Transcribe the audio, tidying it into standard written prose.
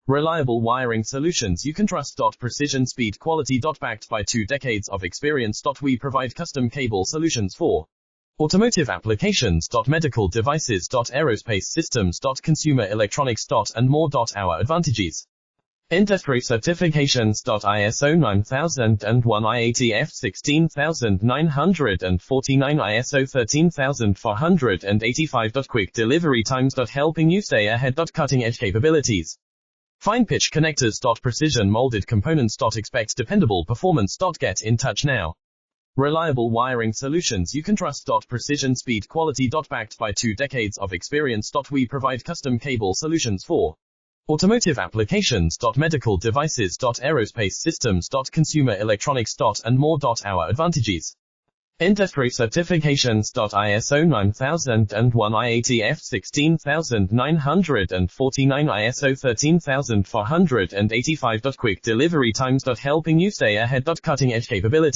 Reliable wiring solutions you can trust. Precision, speed, quality. Backed by 2 decades of experience. We provide custom cable solutions for automotive applications. Medical devices. Aerospace systems. Consumer electronics. And more. Our advantages: Ptfe certifications. ISO 9001, IATF 16949, ISO 13485. Quick delivery times. Helping you stay ahead. Cutting edge capabilities: fine pitch connectors. Precision molded components. Expect dependable performance. Get in touch now. Reliable wiring solutions you can trust. Precision, speed, quality. Backed by 2 decades of experience. We provide custom cable solutions for automotive applications. Medical devices. Aerospace systems. Consumer electronics. And more. Our advantages: Ptfe certifications. ISO 9001, IATF 16949, ISO 13485. Quick delivery times. Helping you stay ahead. Cutting edge capability.